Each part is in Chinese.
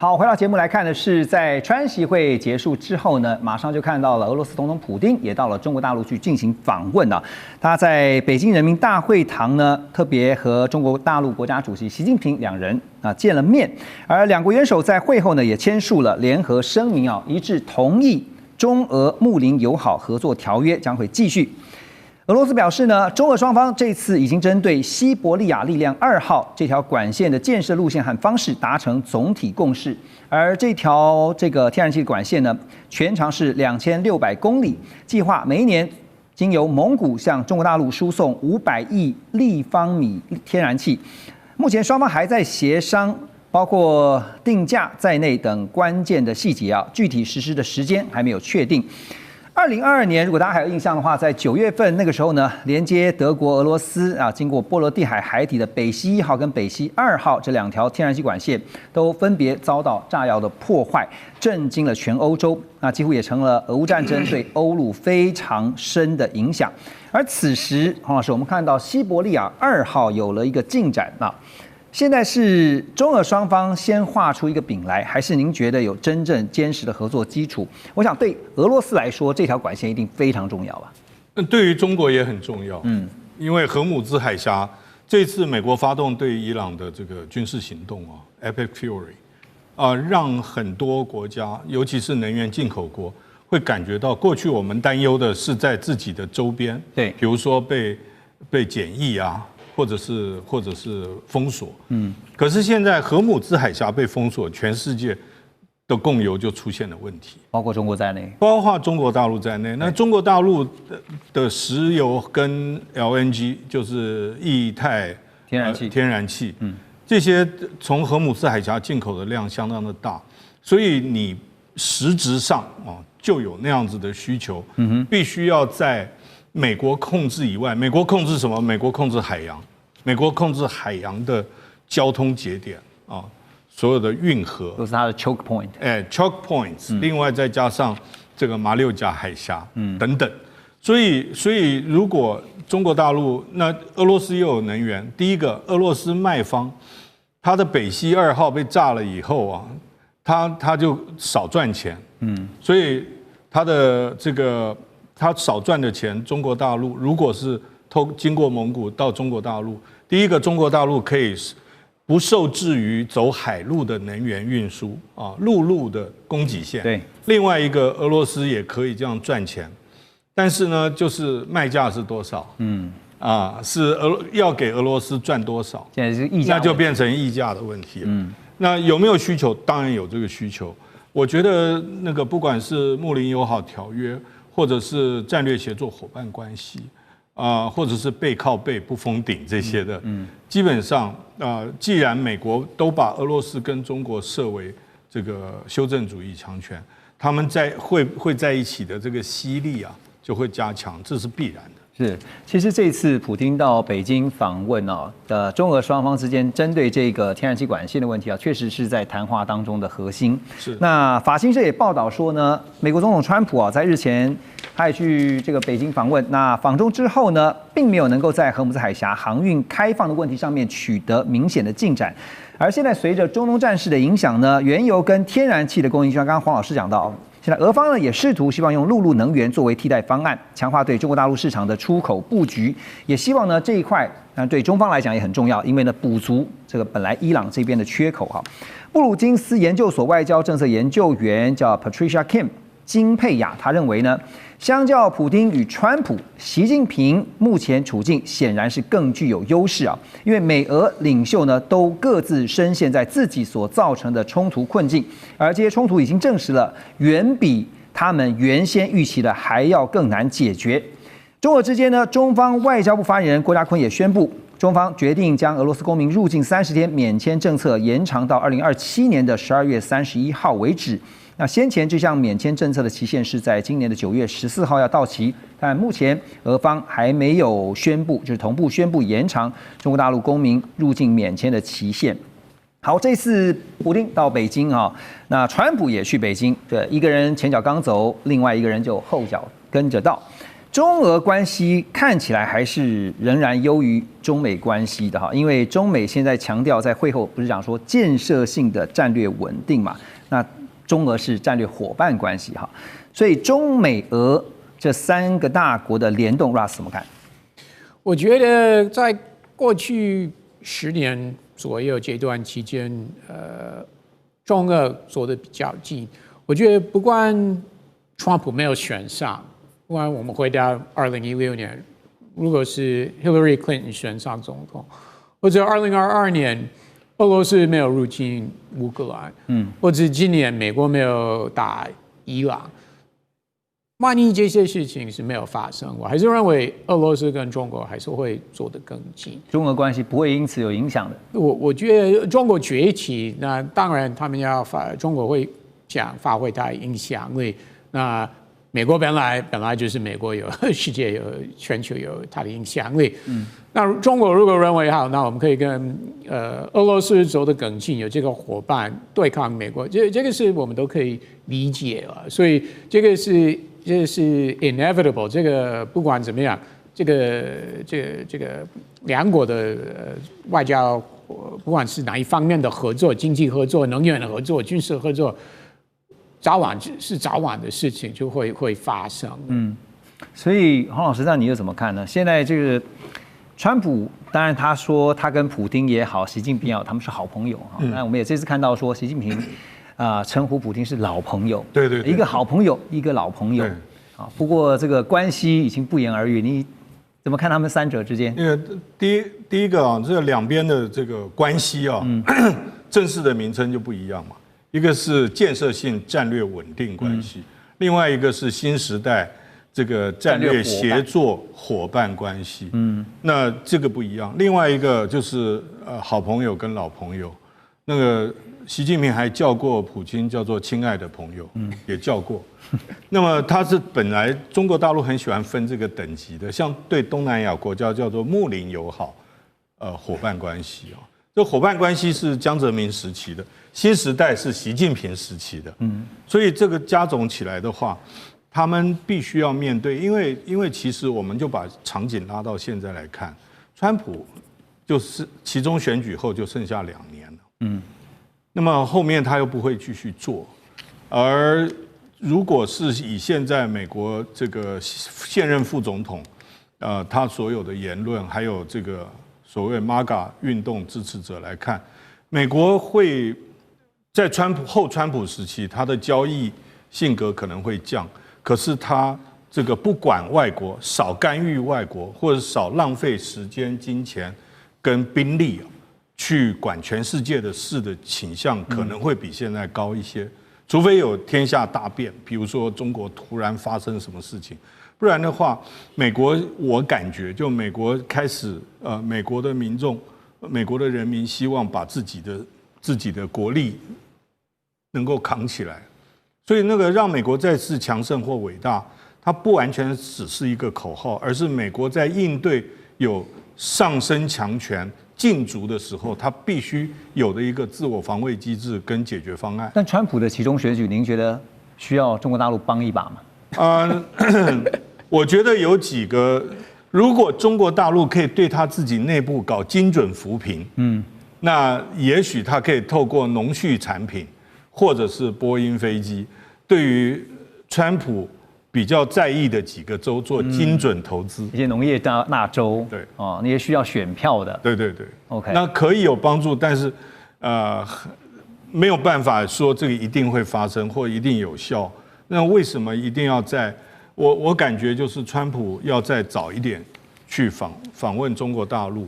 好，回到节目来看的是，在川习会结束之后呢，马上就看到了俄罗斯总统普丁也到了中国大陆去进行访问啊。他在北京人民大会堂呢，特别和中国大陆国家主席习近平两人见了面，而两国元首在会后呢也签署了联合声明啊，一致同意中俄睦邻友好合作条约将会继续。俄罗斯表示呢，中俄双方这次已经针对西伯利亚力量2号这条管线的建设路线和方式达成总体共识，而这条天然气管线呢，全长是2600公里，计划每一年经由蒙古向中国大陆输送500亿立方米天然气。目前双方还在协商，包括定价在内等关键的细节啊，具体实施的时间还没有确定。2022年，如果大家还有印象的话，在9月份那个时候呢，连接德国、俄罗斯经过波罗的海海底的北溪1号跟北溪2号这两条天然气管线，都分别遭到炸药的破坏，震惊了全欧洲，几乎也成了俄乌战争对欧陆非常深的影响。而此时，黄老师，我们看到西伯利亚2号有了一个进展啊。现在是中俄双方先画出一个饼来，还是您觉得有真正坚实的合作基础？我想对俄罗斯来说，这条管线一定非常重要吧？对于中国也很重要。因为荷姆兹海峡这次美国发动对伊朗的这个军事行动Epic Fury，让很多国家，尤其是能源进口国，会感觉到过去我们担忧的是在自己的周边，对，比如说被检疫啊。或者是封锁，可是现在荷姆兹海峡被封锁，全世界的供油就出现了问题，包括中国在内，包括中国大陆在内。那中国大陆的石油跟 LNG 就是液态天然气，这些从荷姆兹海峡进口的量相当的大，所以你实质上就有那样子的需求，必须要在美国控制以外，美国控制什么？美国控制海洋，美国控制海洋的交通节点所有的运河都是它的 choke point，choke points，另外再加上这个马六甲海峡等等，所以如果中国大陆，那俄罗斯又有能源，第一个，俄罗斯卖方，它的北溪2号被炸了以后它就少赚钱，所以它的这个。他少赚的钱，中国大陆如果是经过蒙古到中国大陆，第一个，中国大陆可以不受制于走海路的能源运输陆路的供给线。对，另外一个，俄罗斯也可以这样赚钱，但是呢，就是卖价是多少？是要给俄罗斯赚多少？现在是溢价，那就变成溢价的问题了。那有没有需求？当然有这个需求。我觉得那个不管是睦邻友好条约，或者是战略协作伙伴关系，或者是背靠背不封顶这些的，基本上既然美国都把俄罗斯跟中国设为这个修正主义强权，他们会在一起的这个吸力就会加强，这是必然的。是，其实这次普丁到北京访问中俄双方之间针对这个天然气管线的问题确实是在谈话当中的核心。是，那法新社也报道说呢，美国总统川普在日前他也去这个北京访问，那访中之后呢，并没有能够在荷姆兹海峡航运开放的问题上面取得明显的进展。而现在随着中东战事的影响呢，原油跟天然气的供应，就像刚刚黄老师讲到。现在俄方呢也试图希望用陆路能源作为替代方案，强化对中国大陆市场的出口布局，也希望呢这一块对中方来讲也很重要，因为呢补足这个本来伊朗这边的缺口布鲁金斯研究所外交政策研究员叫 Patricia Kim 金佩雅，他认为呢，相较普丁与川普，习近平目前处境显然是更具有优势因为美俄领袖呢都各自深陷在自己所造成的冲突困境，而这些冲突已经证实了远比他们原先预期的还要更难解决。中俄之间呢，中方外交部发言人郭家坤也宣布，中方决定将俄罗斯公民入境30天免签政策延长到2027年的12月31号为止。那先前这项免签政策的期限是在今年的9月14号要到期，但目前俄方还没有宣布，就是同步宣布延长中国大陆公民入境免签的期限。好，这次普丁到北京那川普也去北京，对，一个人前脚刚走，另外一个人就后脚跟着到。中俄关系看起来还是仍然优于中美关系的哈，因为中美现在强调在会后不是讲说建设性的战略稳定嘛，那中俄是战略伙伴关系哈，所以中美俄这3个大国的联动 ，Russ 怎么看？我觉得在过去10年左右这段期间，中俄走得比较近。我觉得不管川普没有选上。不然我们回到2016年，如果是 Hillary Clinton 选上总统，或者2022年俄罗斯没有入侵乌克兰，或者今年美国没有打伊朗，万一这些事情是没有发生，我还是认为俄罗斯跟中国还是会走得更近，中俄关系不会因此有影响的。我觉得中国崛起，那当然他们中国会想发挥它的影响力，那。美国本来就是美国有世界有全球有它的影响力，那中国如果认为好，那我们可以跟俄罗斯走得更近，有这个伙伴对抗美国，这个是我们都可以理解了，所以这个是 inevitable， 这个不管怎么样，这个两国的外交，不管是哪一方面的合作，经济合作、能源的合作、军事合作。早晚的事情就会发生。所以黄老师，那你又怎么看呢？现在这个川普，当然他说他跟普丁也好，习近平也好，他们是好朋友哈。那我们也这次看到说，习近平称呼普丁是老朋友，对，一个好朋友，一个老朋友。啊，不过这个关系已经不言而喻，你怎么看他们3者之间？因为第一个啊，这两边的这个关系啊，正式的名称就不一样嘛。一个是建设性战略稳定关系，另外一个是新时代这个战略协作伙伴关系。那这个不一样。另外一个就是好朋友跟老朋友。那个习近平还叫过普京叫做亲爱的朋友，也叫过。那么他是本来中国大陆很喜欢分这个等级的，像对东南亚国家叫做睦邻友好伙伴关系啊。这伙伴关系是江泽民时期的。新时代是习近平时期的，所以这个加总起来的话，他们必须要面对，因为其实我们就把场景拉到现在来看，川普就是期中选举后就剩下2年了，那么后面他又不会继续做，而如果是以现在美国这个现任副总统，他所有的言论，还有这个所谓 MAGA 运动支持者来看，美国会。在后川普时期，他的交易性格可能会降，可是他这个不管外国、少干预外国，或者少浪费时间、金钱跟兵力去管全世界的事的倾向，可能会比现在高一些。除非有天下大变，比如说中国突然发生什么事情，不然的话，美国我感觉就美国开始美国的民众、美国的人民希望把自己的国力。能够扛起来，所以那个让美国再次强盛或伟大，它不完全只是一个口号，而是美国在应对有上升强权竞逐的时候，它必须有的一个自我防卫机制跟解决方案。但川普的期中选举，您觉得需要中国大陆帮一把吗？我觉得有几个，如果中国大陆可以对他自己内部搞精准扶贫，那也许他可以透过农畜产品。或者是波音飞机，对于川普比较在意的几个州做精准投资，一些农业大州，对那些需要选票的，对 ，OK， 那可以有帮助，但是没有办法说这个一定会发生或一定有效。那为什么一定要我感觉就是川普要再早一点去访问中国大陆，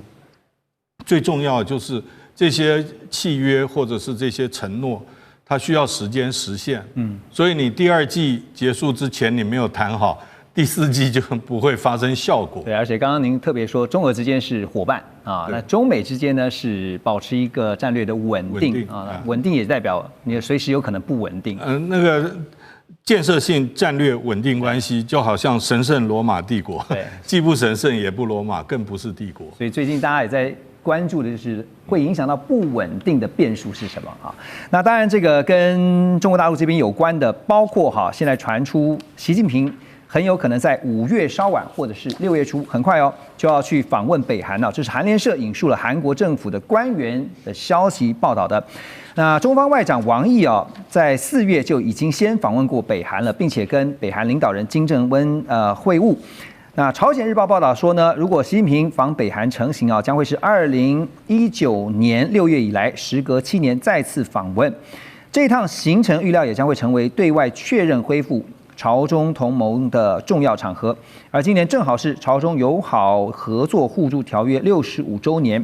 最重要的就是这些契约或者是这些承诺。它需要时间实现，所以你第2季结束之前你没有谈好，第4季就不会发生效果。对，而且刚刚您特别说，中俄之间是伙伴啊，那中美之间呢是保持一个战略的稳定啊，稳定也代表你随时有可能不稳定。那个建设性战略稳定关系就好像神圣罗马帝国，既不神圣也不罗马，更不是帝国。所以最近大家也在。关注的就是会影响到不稳定的变数是什么啊？那当然，这个跟中国大陆这边有关的，包括现在传出习近平很有可能在5月稍晚或者是6月初，很快就要去访问北韩了。这是韩联社引述了韩国政府的官员的消息报道的。那中方外长王毅在4月就已经先访问过北韩了，并且跟北韩领导人金正恩会晤。那朝鲜日报报道说呢，如果习近平访北韩成行将会是2019年6月以来时隔7年再次访问。这趟行程预料也将会成为对外确认恢复朝中同盟的重要场合，而今年正好是朝中友好合作互助条约65周年。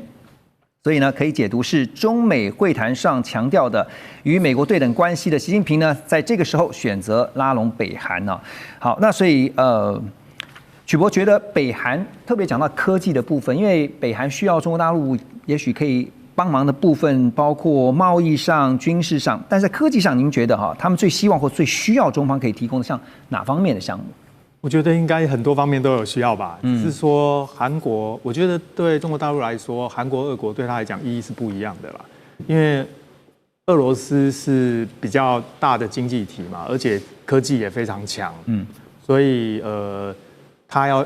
所以呢，可以解读是中美会谈上强调的与美国对等关系的习近平呢，在这个时候选择拉拢北韩呢。好，那所以曲博觉得北韩特别讲到科技的部分，因为北韩需要中国大陆也许可以帮忙的部分，包括贸易上、军事上，但是在科技上，您觉得他们最希望或最需要中方可以提供的像哪方面的项目？我觉得应该很多方面都有需要吧，只是说韩国，我觉得对中国大陆来说，韩国、俄国对他来讲意义是不一样的啦。因为俄罗斯是比较大的经济体嘛，而且科技也非常强，所以他要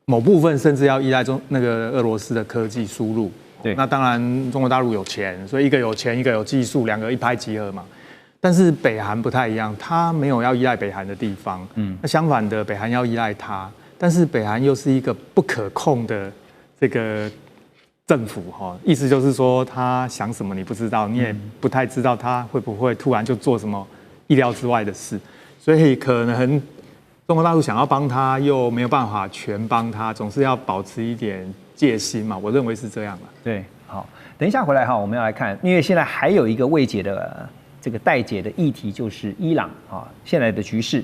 某部分甚至要依赖那个俄罗斯的科技输入。对，那当然中国大陆有钱，所以一个有钱，一个有技术，两个一拍即合嘛。但是北韩不太一样，他没有要依赖北韩的地方，那相反的，北韩要依赖他，但是北韩又是一个不可控的这个政府意思就是说他想什么你不知道，你也不太知道他会不会突然就做什么意料之外的事，所以可能中国大陆想要帮他，又没有办法全帮他，总是要保持一点戒心嘛，我认为是这样的。对，好，等一下回来我们要来看，因为现在还有一个未解的这个待解的议题，就是伊朗现在的局势。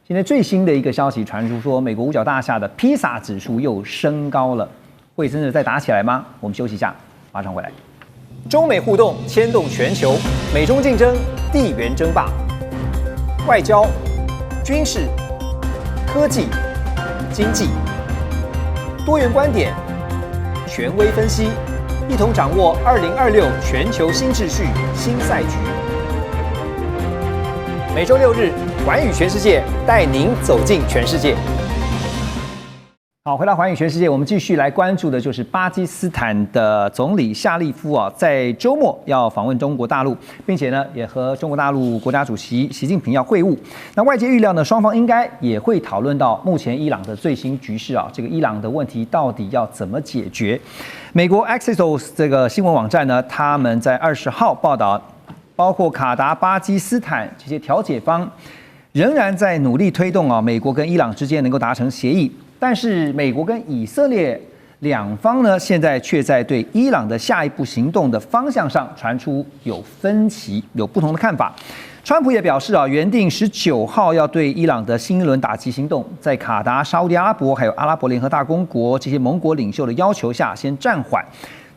现在最新的一个消息传出说，美国五角大厦的披萨指数又升高了，会真的再打起来吗？我们休息一下，马上回来。中美互动牵动全球，美中竞争，地缘争霸，外交、军事、科技、经济，多元观点，权威分析，一同掌握2026全球新秩序、新赛局。每周6日，寰宇全世界带您走进全世界。好，回到寰宇全世界，我们继续来关注的就是巴基斯坦的总理夏利夫在周末要访问中国大陆，并且呢也和中国大陆国家主席习近平要会晤。那外界预料呢，双方应该也会讨论到目前伊朗的最新局势这个伊朗的问题到底要怎么解决？美国 Axios 这个新闻网站呢，他们在20号报道，包括卡达、巴基斯坦这些调解方仍然在努力推动美国跟伊朗之间能够达成协议。但是美国跟以色列两方呢，现在却在对伊朗的下一步行动的方向上传出有分歧，有不同的看法。川普也表示原定19号要对伊朗的新一轮打击行动，在卡达、沙烏地阿拉伯还有阿拉伯联合大公国这些盟国领袖的要求下先暂缓。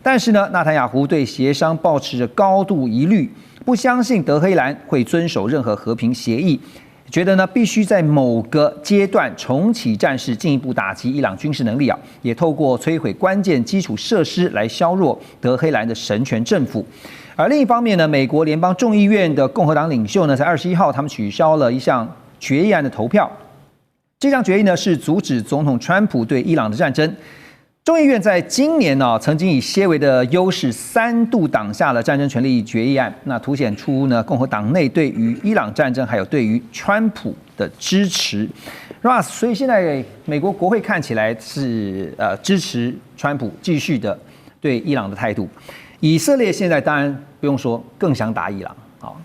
但是呢，纳坦雅胡对协商抱持着高度疑虑，不相信德黑兰会遵守任何和平协议。觉得呢，必须在某个阶段重启战事，进一步打击伊朗军事能力也透过摧毁关键基础设施来削弱德黑兰的神权政府。而另一方面呢，美国联邦众议院的共和党领袖呢，在21号他们取消了一项决议案的投票。这项决议呢是阻止总统川普对伊朗的战争。众议院在今年曾经以些微的优势3度挡下了战争权利决议案，那凸显出呢共和党内对于伊朗战争还有对于川普的支持。Ross， 所以现在美国国会看起来是支持川普继续的对伊朗的态度。以色列现在当然不用说，更想打伊朗。好，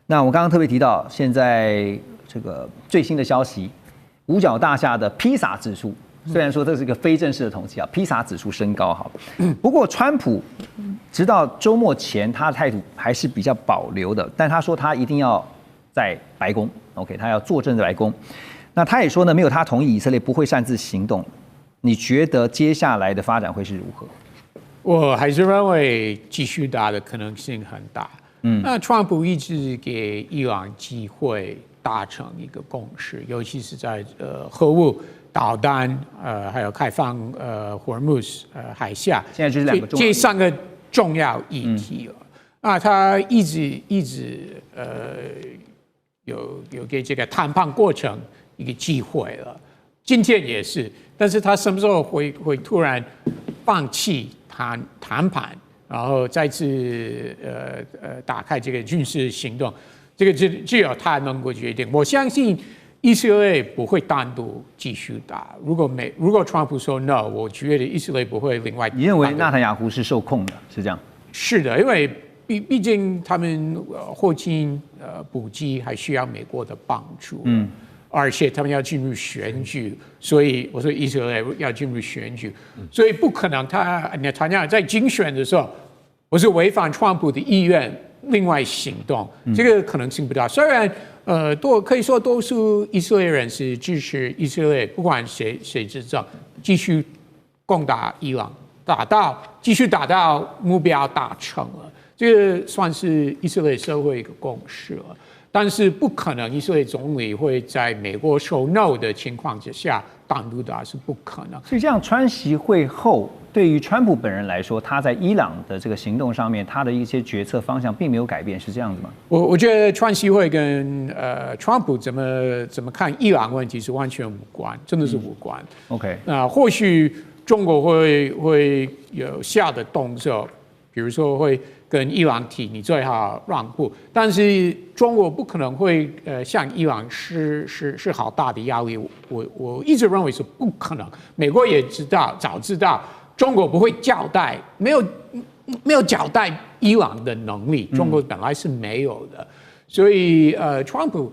那我刚刚特别提到，现在这个最新的消息，五角大厦的披萨指数。虽然说这是一个非正式的统计披萨指数升高不过川普直到周末前他的态度还是比较保留的，但他说他一定要在白宫 ，OK， 他要坐镇在白宫。那他也说呢，没有他同意，以色列不会擅自行动。你觉得接下来的发展会是如何？我还是认为继续打的可能性很大。那川普一直给伊朗机会达成一个共识，尤其是在核武。导弹，还有开放霍尔木兹海峡，现在就是2个重要这3个重要议题了。他一直有给这个谈判过程一个机会了。今天也是，但是他什么时候会突然放弃谈判，然后再次打开这个军事行动？这个只有他能够决定。我相信以色列不会单独继续打。如果川普说 no， 我觉得以色列不会另外。你认为纳坦雅胡是受控的，是这样？是的，因为毕竟他们后勤补给还需要美国的帮助。而且他们要进入选举，所以我说以色列要进入选举，所以不可能他在竞选的时候，不是违反川普的意愿，另外行动，这个可能性不大。虽然可以说多数以色列人是支持以色列，不管谁执政，继续攻打伊朗，继续打到目标达成了，这个算是以色列社会一个共识了。但是不可能，以色列总理会在美国说 no 的情况之下单独打，是不可能。所以这样川习会后，对于川普本人来说，他在伊朗的这个行动上面，他的一些决策方向并没有改变，是这样子吗？我觉得川习会跟川普怎么看伊朗问题是完全无关，真的是无关。OK， 那或许中国会有下的动作，比如说会跟伊朗提你最好让步，但是中国不可能会向伊朗施好大的压力。我一直认为是不可能。美国也早知道中国不会交代，没有交代伊朗的能力，中国本来是没有的。所以川普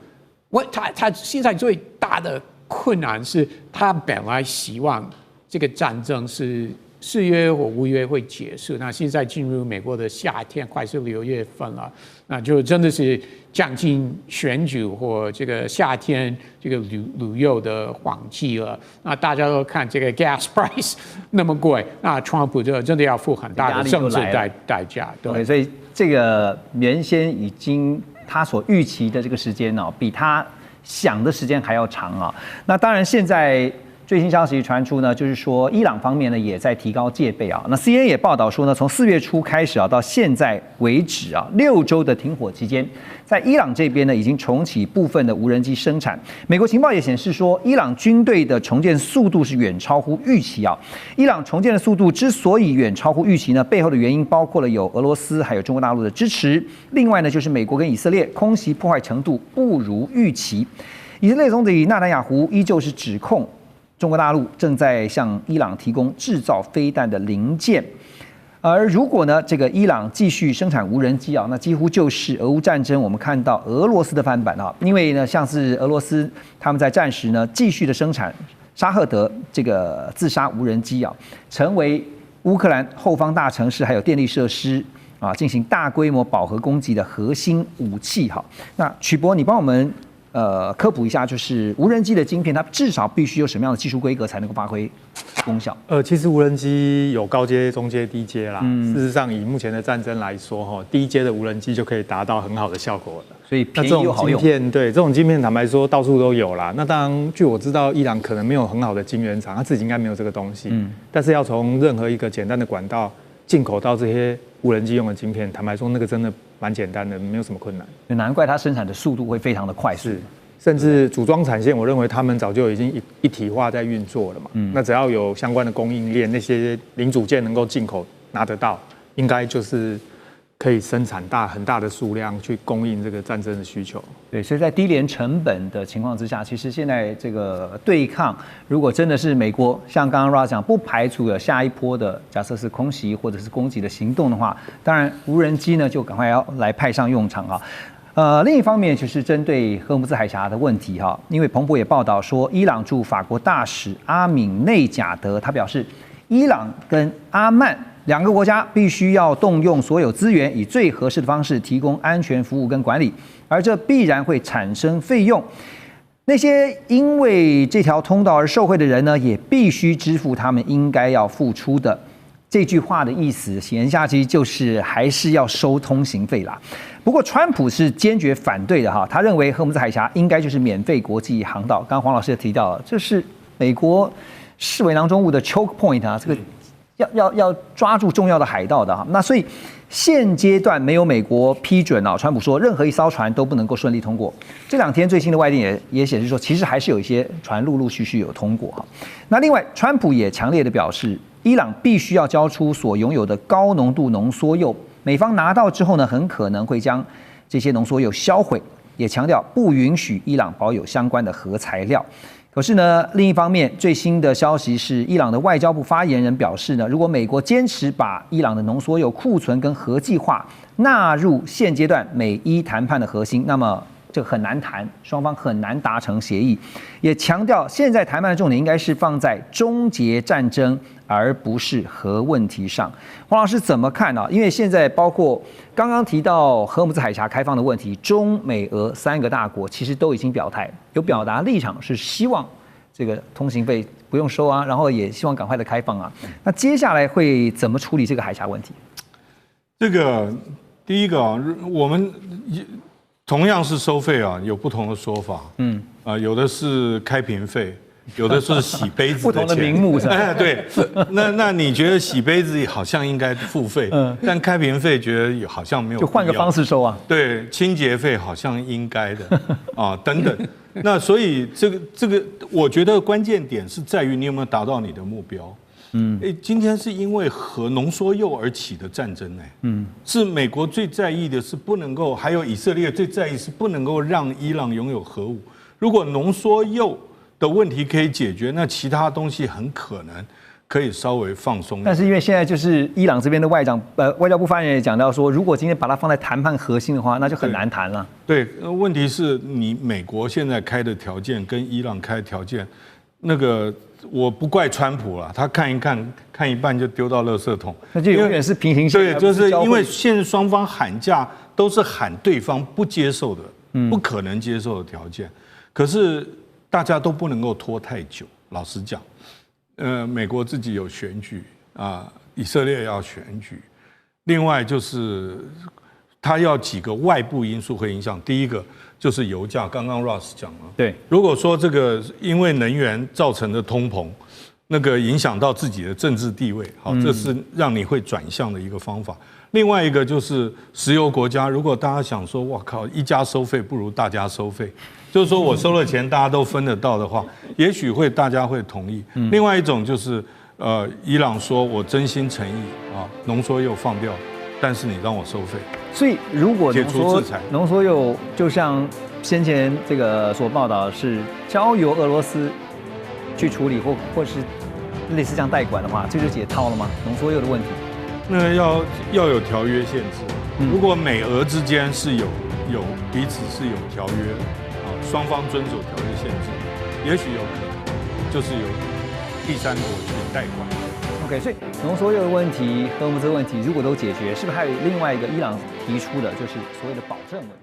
他现在最大的困难是他本来希望这个战争是4月或5月会结束，那现在进入美国的夏天，快是6月份了，那就真的是将近选举或这个夏天这个旅游的旺季了。那大家都看这个 gas price 那么贵，那川普就真的要付很大的政治代价。对，所以这个原先已经他所预期的这个时间比他想的时间还要长啊。那当然现在最新消息传出呢，就是说伊朗方面呢也在提高戒备啊。那 CNN 也报道说呢，从4月初开始到现在为止6周的停火期间，在伊朗这边呢已经重启部分的无人机生产。美国情报也显示说，伊朗军队的重建速度是远超乎预期啊。伊朗重建的速度之所以远超乎预期呢，背后的原因包括了有俄罗斯还有中国大陆的支持，另外呢就是美国跟以色列空袭破坏程度不如预期。以色列总理纳坦雅胡依旧是指控中国大陆正在向伊朗提供制造飞弹的零件，而如果呢，这个伊朗继续生产无人机那几乎就是俄乌战争我们看到俄罗斯的翻版因为呢，像是俄罗斯他们在战时呢继续的生产沙赫德这个自杀无人机成为乌克兰后方大城市还有电力设施进行大规模饱和攻击的核心武器那曲博，你帮我们科普一下，就是无人机的晶片，它至少必须有什么样的技术规格才能够发挥功效？其实无人机有高阶、中阶、低阶啦。事实上，以目前的战争来说，低阶的无人机就可以达到很好的效果了。所以便宜又好用。对，这种晶片坦白说到处都有啦。那当然，据我知道，伊朗可能没有很好的晶圆厂，他自己应该没有这个东西。但是要从任何一个简单的管道进口到这些无人机用的晶片，坦白说，那个真的蛮简单的，没有什么困难。难怪它生产的速度会非常的快速。甚至组装产线，我认为他们早就已经一体化在运作了嘛。那只要有相关的供应链，那些零组件能够进口拿得到，应该就是可以生产很大的数量去供应这个战争的需求。对，所以在低廉成本的情况之下，其实现在这个对抗，如果真的是美国像刚刚 Ra 讲，不排除有下一波的假设是空袭或者是攻击的行动的话，当然无人机呢就赶快要来派上用场另一方面就是针对荷尔木兹海峡的问题因为彭博也报道说，伊朗驻法国大使阿敏内贾德他表示，伊朗跟阿曼两个国家必须要动用所有资源，以最合适的方式提供安全服务跟管理，而这必然会产生费用。那些因为这条通道而受惠的人呢，也必须支付他们应该要付出的。这句话的意思言下之意就是还是要收通行费啦。不过川普是坚决反对的他认为荷尔木兹海峡应该就是免费国际航道。刚刚黄老师也提到了，这是美国视为囊中物的 choke point 这个要抓住重要的海盗的哈。那所以现阶段没有美国批准啊，川普说任何一艘船都不能够顺利通过。这2天最新的外电也显示说，其实还是有一些船陆陆续续有通过哈。那另外，川普也强烈的表示，伊朗必须要交出所拥有的高浓度浓缩铀，美方拿到之后呢，很可能会将这些浓缩铀销毁，也强调不允许伊朗保有相关的核材料。可是呢，另一方面，最新的消息是，伊朗的外交部发言人表示呢，如果美国坚持把伊朗的浓缩铀库存跟核计划纳入现阶段美伊谈判的核心，那么这个很难谈，双方很难达成协议。也强调，现在谈判的重点应该是放在终结战争，而不是核问题上。黄老师怎么看呢？因为现在包括刚刚提到荷尔木兹海峡开放的问题，中美俄3个大国其实都已经表态，有表达立场，是希望这个通行费不用收啊，然后也希望赶快的开放啊。那接下来会怎么处理这个海峡问题？这个第一个啊，我们同样是收费啊，有不同的说法。有的是开瓶费，有的是洗杯子的钱，不同的名目是吧？哎，对。那你觉得洗杯子好像应该付费，但开瓶费觉得好像没有，就换个方式收啊。对，清洁费好像应该的啊，等等。那所以这个，我觉得关键点是在于你有没有达到你的目标。今天是因为核浓缩铀而起的战争是美国最在意的是不能够，还有以色列最在意是不能够让伊朗拥有核武。如果浓缩铀的问题可以解决，那其他东西很可能可以稍微放松。但是因为现在就是伊朗这边的外交部发言人也讲到说，如果今天把它放在谈判核心的话，那就很难谈了。对，问题是你美国现在开的条件跟伊朗开的条件，那个我不怪川普了，他看一半就丢到垃圾桶，那就永远是平行线。对，就是因为现在双方喊价都是喊对方不接受的，不可能接受的条件，可是大家都不能够拖太久。老实讲，美国自己有选举啊，以色列要选举，另外就是它要几个外部因素会影响。第一个就是油价，刚刚 Ross 讲了，对，如果说这个因为能源造成的通膨，那个影响到自己的政治地位，好，这是让你会转向的一个方法。另外一个就是石油国家，如果大家想说，哇靠，一家收费不如大家收费，就是说我收了钱大家都分得到的话，也许大家会同意。另外一种就是伊朗说我真心诚意啊，浓缩铀放掉，但是你让我收费。所以如果解除制裁，浓缩铀就像先前这个所报道是交由俄罗斯去处理，或是类似这样代管的话，这就解套了吗？浓缩铀的问题？那要有条约限制。如果美俄之间是有彼此是有条约啊，双方遵守条约限制，也许有可能就是有第三国去代管。OK， 所以浓缩铀的问题、核武这个问题，如果都解决，是不是还有另外一个伊朗提出的，就是所谓的保证问题？